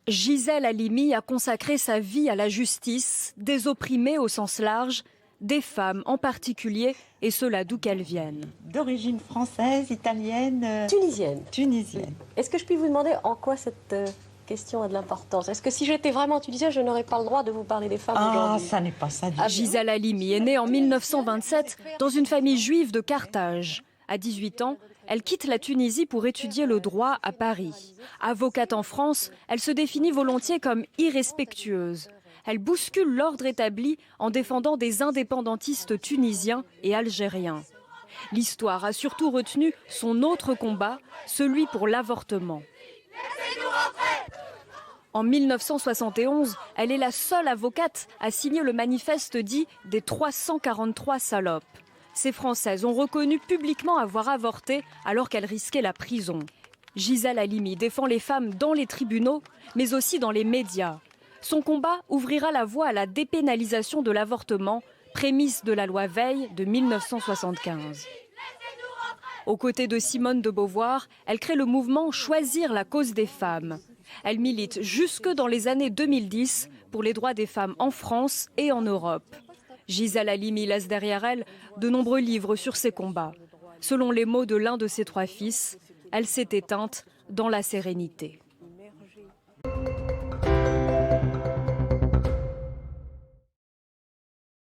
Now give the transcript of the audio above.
Gisèle Halimi a consacré sa vie à la justice, des opprimés au sens large, des femmes en particulier, et cela d'où qu'elles viennent. D'origine française, italienne, tunisienne. Est-ce que je puis vous demander en quoi cette question a de l'importance? Est-ce que si j'étais vraiment tunisienne, je n'aurais pas le droit de vous parler des femmes aujourd'hui? Ça n'est pas ça. Gisèle Halimi est née en 1927 dans une famille juive de Carthage. À 18 ans, elle quitte la Tunisie pour étudier le droit à Paris. Avocate en France, elle se définit volontiers comme irrespectueuse. Elle bouscule l'ordre établi en défendant des indépendantistes tunisiens et algériens. L'histoire a surtout retenu son autre combat, celui pour l'avortement. En 1971, elle est la seule avocate à signer le manifeste dit des 343 salopes. Ces Françaises ont reconnu publiquement avoir avorté alors qu'elles risquaient la prison. Gisèle Halimi défend les femmes dans les tribunaux, mais aussi dans les médias. Son combat ouvrira la voie à la dépénalisation de l'avortement, prémisse de la loi Veil de 1975. Aux côtés de Simone de Beauvoir, elle crée le mouvement Choisir la cause des femmes. Elle milite jusque dans les années 2010 pour les droits des femmes en France et en Europe. Gisèle Halimi laisse derrière elle de nombreux livres sur ses combats. Selon les mots de l'un de ses 3 fils, elle s'est éteinte dans la sérénité.